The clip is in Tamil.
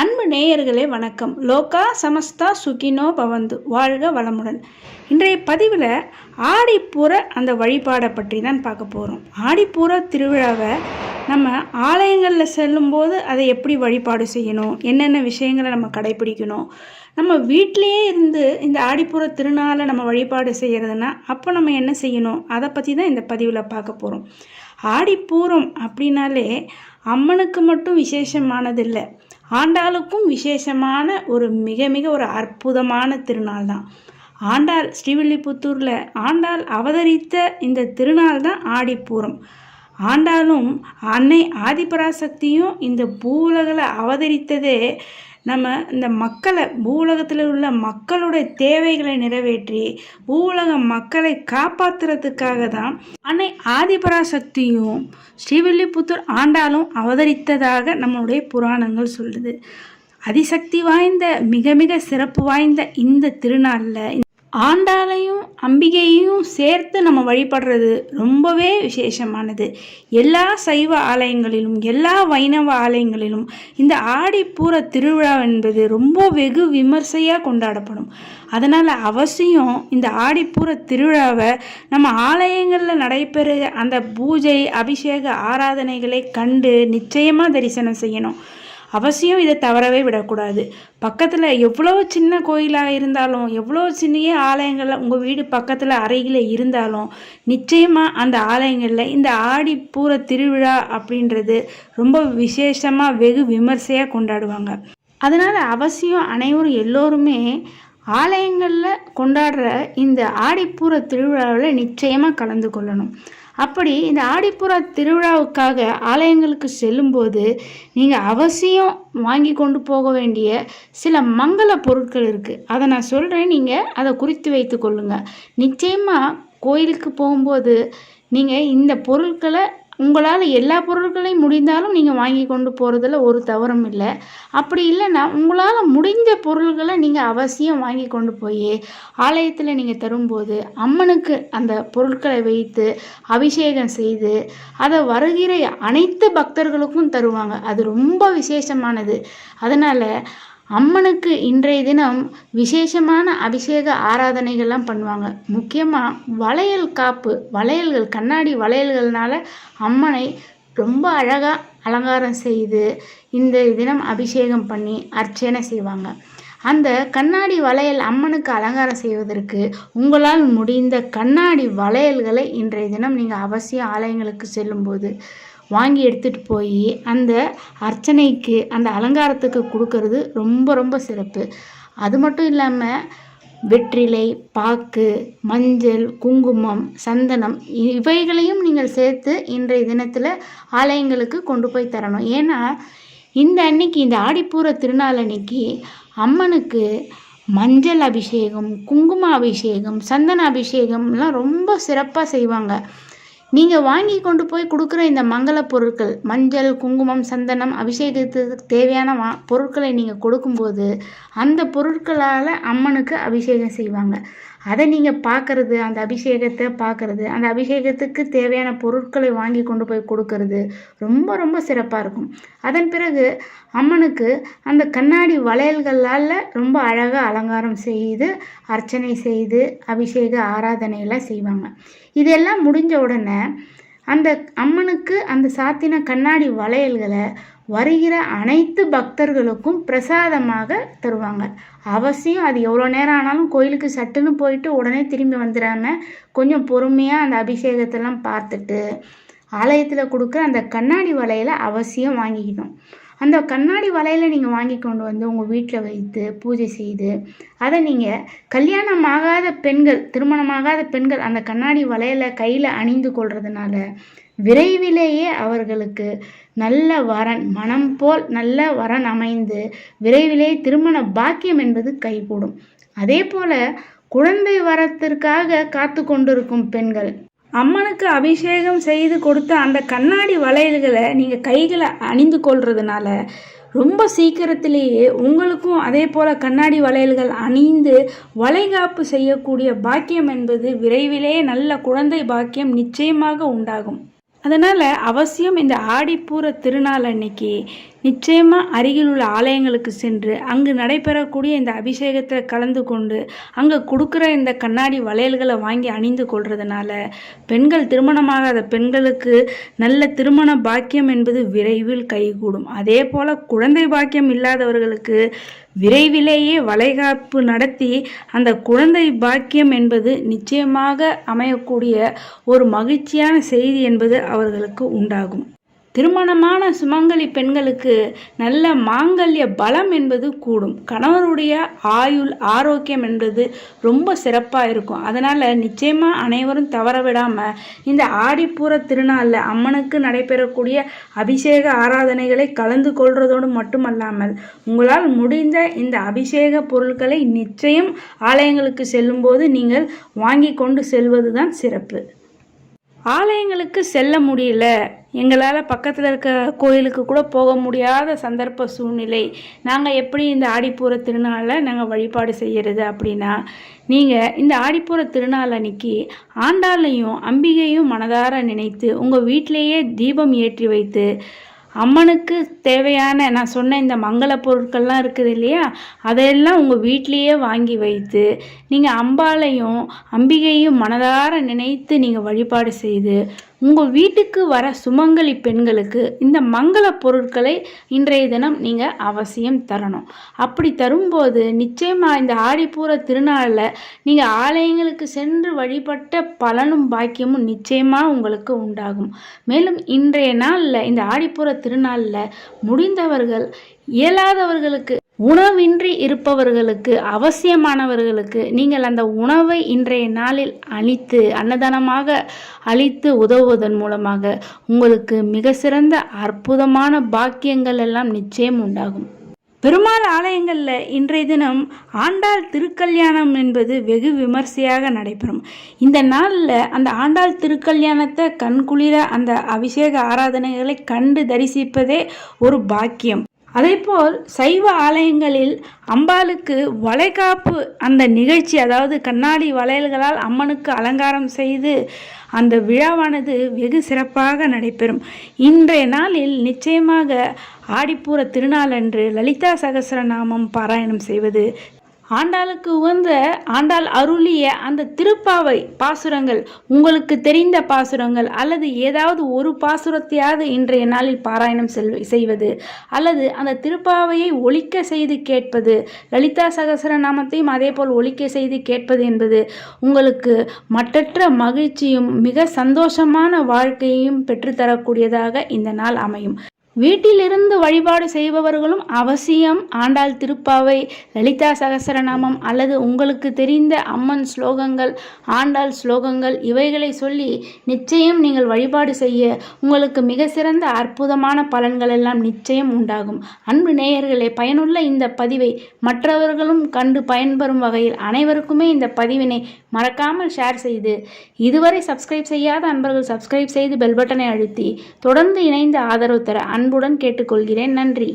அன்பு நேயர்களே வணக்கம். லோகா சமஸ்தா சுகினோ பவந்து, வாழ்க வளமுடன். இன்றைய பதிவில் ஆடிப்பூர அந்த வழிபாடை பற்றி தான் பார்க்க போகிறோம். ஆடிப்பூர திருவிழாவை நம்ம ஆலயங்களில் செல்லும்போது அதை எப்படி வழிபாடு செய்யணும், என்னென்ன விஷயங்களை நம்ம கடைப்பிடிக்கணும், நம்ம வீட்டிலையே இருந்து இந்த ஆடிப்பூர திருநாளை நம்ம வழிபாடு செய்கிறதுனா அப்போ நம்ம என்ன செய்யணும், அதை பற்றி தான் இந்த பதிவில் பார்க்க போகிறோம். ஆடிப்பூரம் அப்படின்னாலே அம்மனுக்கு மட்டும் விசேஷமானதில்லை, ஆண்டாளுக்கும் விசேஷமான ஒரு மிக மிக ஒரு அற்புதமான திருநாள் தான். ஆண்டாள் ஸ்ரீவில்லிபுத்தூரில் ஆண்டாள் அவதரித்த இந்த திருநாள் தான் ஆடிப்பூரம். ஆண்டாளும் அன்னை ஆதிபராசக்தியும் இந்த பூவுலகில் அவதரித்ததே நம்ம இந்த மக்களை, பூவுலகத்தில் உள்ள மக்களுடைய தேவைகளை நிறைவேற்றி பூவுலக மக்களை காப்பாற்றுறதுக்காக தான் அன்னை ஆதிபராசக்தியும் ஸ்ரீவில்லிபுத்தூர் ஆண்டாளும் அவதரித்ததாக நம்மளுடைய புராணங்கள் சொல்லுது. அதிசக்தி வாய்ந்த மிக மிக சிறப்பு வாய்ந்த இந்த திருநாளில் ஆண்டாளையும் அம்பிகையையும் சேர்த்து நம்ம வழிபடுறது ரொம்பவே விசேஷமானது. எல்லா சைவ ஆலயங்களிலும் எல்லா வைணவ ஆலயங்களிலும் இந்த ஆடிப்பூர திருவிழா என்பது ரொம்ப வெகு விமர்சையாக கொண்டாடப்படும். அதனால் அவசியம் இந்த ஆடிப்பூர திருவிழாவை நம்ம ஆலயங்களில் நடைபெற அந்த பூஜை அபிஷேக ஆராதனைகளை கண்டு நிச்சயமாக தரிசனம் செய்யணும். அவசியம் இதை தவறவே விடக்கூடாது. பக்கத்தில் எவ்வளோ சின்ன கோயிலாக இருந்தாலும், எவ்வளோ சின்ன ஆலயங்களில் உங்கள் வீடு பக்கத்தில் அருகில் இருந்தாலும் நிச்சயமாக அந்த ஆலயங்களில் இந்த ஆடிப்பூர திருவிழா அப்படின்றது ரொம்ப விசேஷமாக வெகு விமர்சையாக கொண்டாடுவாங்க. அதனால் அவசியம் அனைவரும் எல்லோருமே ஆலயங்களில் கொண்டாடுற இந்த ஆடிப்பூர திருவிழாவில் நிச்சயமாக கலந்து கொள்ளணும். அப்படி இந்த ஆடிப்பூர திருவிழாவுக்காக ஆலயங்களுக்கு செல்லும்போது நீங்கள் அவசியம் வாங்கி கொண்டு போக வேண்டிய சில மங்கள பொருட்கள் இருக்குது. அதை நான் சொல்கிறேன், நீங்கள் அதை குறித்து வைத்து கொள்ளுங்கள். நிச்சயமாக கோயிலுக்கு போகும்போது நீங்கள் இந்த பொருட்களை உங்களால் எல்லா பொருட்களையும் முடிந்தாலும் நீங்கள் வாங்கி கொண்டு போகிறதுல ஒரு தவறும் இல்லை. அப்படி இல்லைன்னா உங்களால் முடிஞ்ச பொருள்களை நீங்கள் அவசியம் வாங்கி கொண்டு போய் ஆலயத்தில் நீங்கள் தரும்போது அம்மனுக்கு அந்த பொருட்களை வைத்து அபிஷேகம் செய்து அதை வருகிற அனைத்து பக்தர்களுக்கும் தருவாங்க. அது ரொம்ப விசேஷமானது. அதனால் அம்மனுக்கு இன்றைய தினம் விசேஷமான அபிஷேக ஆராதனைகள்லாம் பண்ணுவாங்க. முக்கியமாக வளையல் காப்பு, வளையல்கள், கண்ணாடி வளையல்கள்னால அம்மனை ரொம்ப அழகாக அலங்காரம் செய்து இந்த தினம் அபிஷேகம் பண்ணி அர்ச்சனை செய்வாங்க. அந்த கண்ணாடி வளையல் அம்மனுக்கு அலங்காரம் செய்வதற்கு உங்களால் முடிந்த கண்ணாடி வளையல்களை இன்றைய தினம் நீங்கள் அவசியம் ஆலயங்களுக்கு செல்லும்போது வாங்கி எடுத்துகிட்டு போய் அந்த அர்ச்சனைக்கு அந்த அலங்காரத்துக்கு கொடுக்கறது ரொம்ப ரொம்ப சிறப்பு. அது மட்டும் இல்லாமல் வெற்றிலை, பாக்கு, மஞ்சள், குங்குமம், சந்தனம் இவைகளையும் நீங்கள் சேர்த்து இன்றைய தினத்தில் ஆலயங்களுக்கு கொண்டு போய் தரணும். ஏன்னா இந்த அன்னைக்கு, இந்த ஆடிப்பூர திருநாள் அன்னைக்கு அம்மனுக்கு மஞ்சள் அபிஷேகம், குங்கும அபிஷேகம், சந்தன அபிஷேகம்லாம் ரொம்ப சிறப்பாக செய்வாங்க. நீங்கள் வாங்கி கொண்டு போய் கொடுக்குற இந்த மங்கள பொருட்கள், மஞ்சள், குங்குமம், சந்தனம், அபிஷேகத்துக்கு தேவையான பொருட்களை நீங்கள் கொடுக்கும்போது அந்த பொருட்களால் அம்மனுக்கு அபிஷேகம் செய்வாங்க. அதை நீங்கள் பார்க்குறது, அந்த அபிஷேகத்தை பார்க்குறது, அந்த அபிஷேகத்துக்கு தேவையான பொருட்களை வாங்கி கொண்டு போய் கொடுக்கறது ரொம்ப ரொம்ப சிறப்பாக இருக்கும். அதன் பிறகு அம்மனுக்கு அந்த கண்ணாடி வளையல்களால் ரொம்ப அழகாக அலங்காரம் செய்து அர்ச்சனை செய்து அபிஷேக ஆராதனையெல்லாம் செய்வாங்க. இதெல்லாம் முடிஞ்ச உடனே அந்த அம்மனுக்கு அந்த சாத்தின கண்ணாடி வளையல்களை வருகிற அனைத்து பக்தர்களுக்கும் பிரசாதமாக தருவாங்க. அவசியம் அது எவ்வளோ நேரம் ஆனாலும் கோயிலுக்கு சட்டுன்னு போயிட்டு உடனே திரும்பி வந்துடாமல் கொஞ்சம் பொறுமையாக அந்த அபிஷேகத்தெல்லாம் பார்த்துட்டு ஆலயத்தில் கொடுக்குற அந்த கண்ணாடி வளையலை அவசியம் வாங்கிக்கணும். அந்த கண்ணாடி வளையலை நீங்கள் வாங்கி கொண்டு வந்து உங்கள் வீட்டில் வைத்து பூஜை செய்து அதை நீங்கள் கல்யாணமாகாத பெண்கள், திருமணமாகாத பெண்கள் அந்த கண்ணாடி வளையலை கையில் அணிந்து கொள்றதுனால விரைவிலேயே அவர்களுக்கு நல்ல வரன், மனம் போல் நல்ல வரன் அமைந்து விரைவிலே திருமண பாக்கியம் என்பது கைகூடும். அதே போல் குழந்தை வரத்திற்காக காத்து கொண்டிருக்கும் பெண்கள் அம்மனுக்கு அபிஷேகம் செய்து கொடுத்த அந்த கண்ணாடி வளையல்களை நீங்கள் கைகளை அணிந்து கொள்றதுனால ரொம்ப சீக்கிரத்திலேயே உங்களுக்கும் அதே போல் கண்ணாடி வளையல்கள் அணிந்து வளைகாப்பு செய்யக்கூடிய பாக்கியம் என்பது விரைவிலே நல்ல குழந்தை பாக்கியம் நிச்சயமாக உண்டாகும். அதனால் அவசியம் இந்த ஆடிப்பூர திருநாள் அன்னைக்கு நிச்சயமாக அருகில் உள்ள ஆலயங்களுக்கு சென்று அங்கு நடைபெறக்கூடிய இந்த அபிஷேகத்தில் கலந்து கொண்டு அங்கே கொடுக்குற இந்த கண்ணாடி வளையல்களை வாங்கி அணிந்து கொள்றதுனால பெண்கள், திருமணமாகாத பெண்களுக்கு நல்ல திருமண பாக்கியம் என்பது விரைவில் கைகூடும். அதே போல் குழந்தை பாக்கியம் இல்லாதவர்களுக்கு விரைவிலேயே வளைகாப்பு நடத்தி அந்த குழந்தை பாக்கியம் என்பது நிச்சயமாக அமையக்கூடிய ஒரு மகிழ்ச்சியான செய்தி என்பது அவர்களுக்கு உண்டாகும். திருமணமான சுமங்கலி பெண்களுக்கு நல்ல மாங்கல்ய பலம் என்பது கூடும். கணவருடைய ஆயுள், ஆரோக்கியம் என்பது ரொம்ப சிறப்பாக இருக்கும். அதனால் நிச்சயமாக அனைவரும் தவற விடாமல் இந்த ஆடிப்பூர திருநாளில் அம்மனுக்கு நடைபெறக்கூடிய அபிஷேக ஆராதனைகளை கலந்து கொள்வதோடு மட்டுமல்லாமல் உங்களால் முடிந்த இந்த அபிஷேக பொருட்களை நிச்சயம் ஆலயங்களுக்கு செல்லும்போது நீங்கள் வாங்கி கொண்டு செல்வது தான் சிறப்பு. ஆலயங்களுக்கு செல்ல முடியல, எங்களால் பக்கத்தில் இருக்க கோயிலுக்கு கூட போக முடியாத சந்தர்ப்ப சூழ்நிலை, நாங்கள் எப்படி இந்த ஆடிப்பூர திருநாளில் நாங்கள் வழிபாடு செய்கிறது அப்படின்னா, நீங்கள் இந்த ஆடிப்பூர திருநாள் அன்னைக்கு ஆண்டாளையும் அம்பிகையும் மனதார நினைத்து உங்கள் வீட்டிலேயே தீபம் ஏற்றி வைத்து அம்மனுக்கு தேவையான நான் சொன்ன இந்த மங்கள பொருட்கள்லாம் இருக்குது இல்லையா, அதையெல்லாம் உங்கள் வீட்லேயே வாங்கி வைத்து நீங்கள் அம்பாளையும் அம்பிகையும் மனதார நினைத்து நீங்கள் வழிபாடு செய்து உங்கள் வீட்டுக்கு வர சுமங்கலி பெண்களுக்கு இந்த மங்கள பொருட்களை இன்றைய தினம் நீங்கள் அவசியம் தரணும். அப்படி தரும்போது நிச்சயமாக இந்த ஆடிப்பூர திருநாளில் நீங்கள் ஆலயங்களுக்கு சென்று வழிபட்ட பலனும் பாக்கியமும் நிச்சயமாக உங்களுக்கு உண்டாகும். மேலும் இன்றைய நாளில் இந்த ஆடிப்பூர திருநாளில் முடிந்தவர்கள், இயலாதவர்களுக்கு, உணவின்றி இருப்பவர்களுக்கு, அவசியமானவர்களுக்கு நீங்கள் அந்த உணவை இன்றைய நாளில் அளித்து அன்னதானமாக அளித்து உதவுவதன் மூலமாக உங்களுக்கு மிக சிறந்த அற்புதமான பாக்கியங்கள் எல்லாம் நிச்சயம் உண்டாகும். பெருமாள் ஆலயங்களில் இன்றைய தினம் ஆண்டாள் திருக்கல்யாணம் என்பது வெகு விமர்சையாக நடைபெறும். இந்த நாளில் அந்த ஆண்டாள் திருக்கல்யாணத்தை கண்குளிர அந்த அபிஷேக ஆராதனைகளை கண்டு தரிசிப்பதே ஒரு பாக்கியம். அதேபோல் சைவ ஆலயங்களில் அம்பாளுக்கு வளைகாப்பு அந்த நிகழ்ச்சி, அதாவது கண்ணாடி வளையல்களால் அம்மனுக்கு அலங்காரம் செய்து அந்த விழாவானது வெகு சிறப்பாக நடைபெறும். இன்றைய நாளில் நிச்சயமாக ஆடிப்பூர திருநாளன்று லலிதா சகஸ்ரநாமம் பாராயணம் செய்வது, ஆண்டாளுக்கு உகந்த ஆண்டாள் அருளிய அந்த திருப்பாவை பாசுரங்கள், உங்களுக்கு தெரிந்த பாசுரங்கள் அல்லது ஏதாவது ஒரு பாசுரத்தையாவது இன்றைய நாளில் பாராயணம் செய்வது அல்லது அந்த திருப்பாவையை ஒலிக்க செய்து கேட்பது, லலிதா சகஸ்ரநாமத்தையும் அதே போல் ஒலிக்க செய்து கேட்பது என்பது உங்களுக்கு மற்றற்ற மகிழ்ச்சியும் மிக சந்தோஷமான வாழ்க்கையையும் பெற்றுத்தரக்கூடியதாக இந்த நாள் அமையும். வீட்டிலிருந்து வழிபாடு செய்பவர்களும் அவசியம் ஆண்டாள் திருப்பாவை, லலிதா சகஸ்ரநாமம் அல்லது உங்களுக்கு தெரிந்த அம்மன் ஸ்லோகங்கள், ஆண்டாள் ஸ்லோகங்கள் இவைகளை சொல்லி நிச்சயம் நீங்கள் வழிபாடு செய்ய உங்களுக்கு மிக சிறந்த அற்புதமான பலன்கள் எல்லாம் நிச்சயம் உண்டாகும். அன்பு நேயர்களே, பயனுள்ள இந்த பதிவை மற்றவர்களும் கண்டு பயன்பெறும் வகையில் அனைவருக்குமே இந்த பதிவினை மறக்காமல் ஷேர் செய்து, இதுவரை சப்ஸ்கிரைப் செய்யாத அன்பர்கள் சப்ஸ்கிரைப் செய்து பெல் பட்டனை அழுத்தி தொடர்ந்து இணைந்து ஆதரவு தர அன்புடன் கேட்டுக்கொள்கிறேன். நன்றி.